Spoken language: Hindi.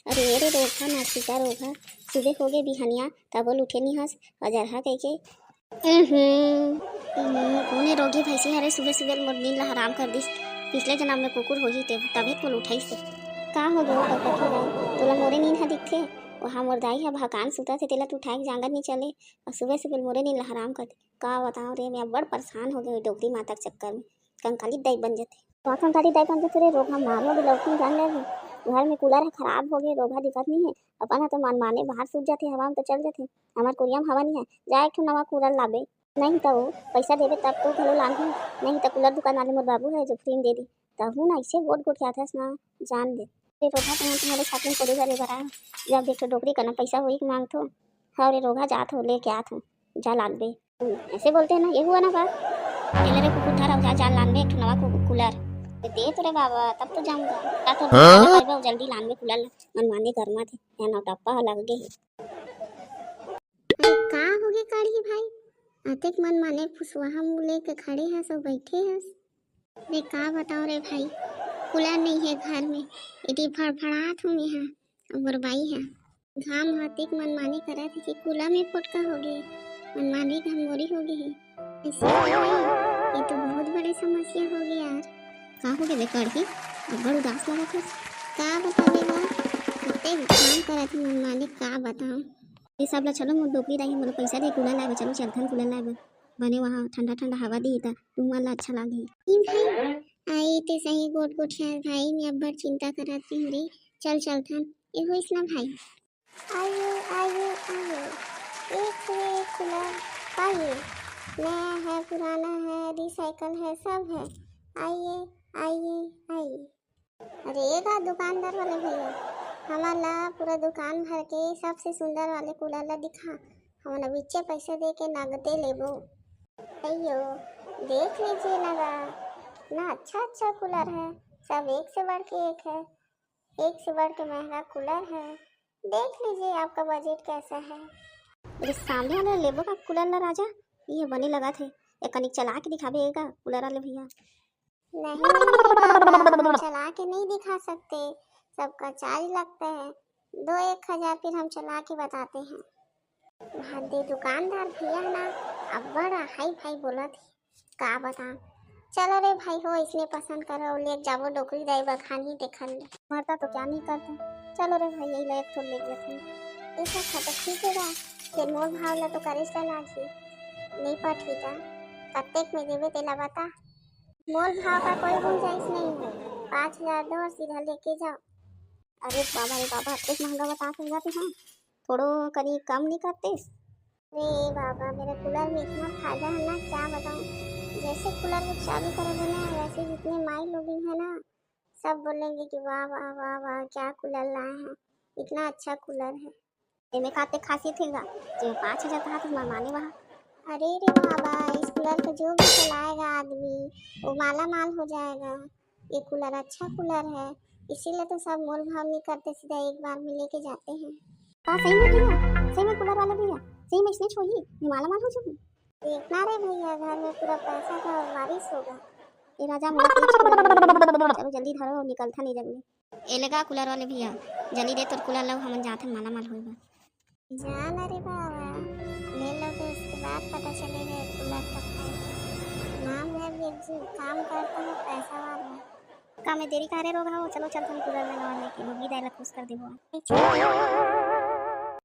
अरे रे रोका नासिका रोका। सुबह हो गए बिहनिया तब उठे नहीं हंस अजरहा कह के। कोने रोगी भैंसी हरे सुबह सुबह मोर नींद ला हराम कर दिस। पिछले जन्म में कुकुर होही ते तभी तो उठाई से। का हो गयो कटकी दाई तोला मोरे नींद हा दिखथे। वहाँ मोर दाई हा भकान सुता थे तेला तू उठाए के जांगर नहीं चले और सुबह सुबह मोरे नींद ला हराम कर दे। का बताऊं रे मैं बड़ परेशान हो गई डोकरी माता के चक्कर में। कंकाली दाई बन जाते तो कंकाली दाई बन जाते रे रोग हम मार लोगे लौकी जान ले। घर में कूलर है खराब हो गए रोगा दिक्कत नहीं है अपन तो मन माने बाहर सूझ जाते हवा में तो चल जाते। हमारे कुरिया में हवा नहीं है जाए एक नवा कूलर लाबे। नहीं तो पैसा देवे तब तो घलो लान नहीं तो कूलर दुकान वाले मोर बाबू है जो फ्री में दे दी तब हूँ ना ऐसे गोट गोट के आता ना जान दे। रोगा तो तुम्हारे साथ में कोड़ी करे बरा जब देखो डोकरी करना पैसा वही मांग थो। हाँ रे रोगा जात हो लेके आत हो जा लान बे। ऐसे बोलते हैं ना ये हुआ ना बात। रे कुकुर धरा जा लान बे एक नवा कूलर दे तो रे बाबा तब तो जाऊंगा तो जल्दी लान में कूलर मनमाने गर्मा थे या ना टप्पा लग गए। अरे का हो गए काढ़ी भाई अतेक मन माने फुसवाहा मुँह लेके खड़े हैं सब बैठे हैं। रे का बताओ रे भाई कूलर नहीं है घर में इतनी फड़फड़ाहट हूँ यहाँ और बाई है घाम हाथिक मनमानी करा थी कि कूलर में फुटका हो गए मनमानी घमोरी हो गई है। ऐसे ये तो बहुत बड़ी समस्या हो गई यार। का हो गए कड़की बड़ उदास लगा था का बतावेगा कितने काम करा थी मनमानी का बताऊं। ये सब ला चलो मोर डोकरी रही मोर पैसा दे कूलर लाए चलो चलथन कूलर लाए बने वहाँ ठंडा ठंडा हवा दी था तुम ला अच्छा लगी। आई ते सही गोट गोट है भाई मैं अब बड़ चिंता कराती हूँ रे चल चलथन ये होइस ना भाई। आइए आइए आइए एक से एक कूलर पाइए नया है पुराना है रिसाइकल है सब है आइए आइए आइए। अरे का दुकानदार वाले भैया हमारा पूरा दुकान भर के सबसे सुंदर वाले कूलर ला दिखा हमारा बिच्चे पैसे दे के नगदे लेबो। अयो देख लीजिए लगा ना अच्छा अच्छा कूलर है सब एक से बढ़ के एक है एक से बढ़ के महंगा कूलर है देख लीजिए आपका बजट कैसा है। अरे सामने वाला लेबो का कूलर ला राजा ये बने लगा थे एक कनिक चला के दिखाबेगा कूलर वाले भैया। नहीं चला के नहीं दिखा सकते सबका चार्ज लगता है 2-1 हज़ार फिर हम चला के बताते हैं। हद्दे दुकानदार भैया ना अब बड़ा हाई फाई बोला थी का बता चलो रे भाई हो इसने पसंद करो ले जाओ डोकरी दाई बखान ही देखल मरता तो क्या नहीं करता चलो रे भाई यही एक ठो ले लेते ऐसा खाता ठीक है फिर मोर भाव ला तो करिस लागी नहीं पठीता कत्तेक में देवे तेला बता मोल भाव का कोई गुंजाइश नहीं है 5,000 दो और सीधा लेके जाओ। अरे बाबा इतना महंगा बता जाते हैं थोड़ो कहीं कम नहीं करते। अरे बाबा मेरे कूलर में इतना फायदा है ना क्या बताऊं जैसे कूलर को चालू करोगे ना वैसे जितने माई लोग हैं ना सब बोलेंगे कि वाह वाह वाह वाह क्या कूलर लाए हैं इतना अच्छा कूलर है। इनमें खाते खासियत है जो 5,000 था तो माने वहाँ। अरे रे बाबा इस कूलर को जो भी चलाएगा आदमी वो माला माल हो जाएगा। ये कूलर अच्छा कूलर है इसीलिए तो सब मोल भाव नहीं करते सीधा एक बार में लेके जाते हैं। हाँ सही में भैया सही में कूलर वाला भैया सही में इसने छोड़ी माला माल हो जाऊँ देखना रे भैया घर में पूरा पैसा का बारिश होगा। ये राजा चलो जल्दी धरो निकलता नहीं जल्दी ये लगा कूलर वाले भैया जल्दी दे तो कूलर लो हम जाते माला माल होगा जान। अरे बाबा ले लो तो उसके बाद पता चलेगा कूलर का नाम है भी काम करता है पैसा वाला काम में देरी करे रोगा हो चलो चलते हैं कूलर में लेके डोगी दाई ला खुश कर देबो।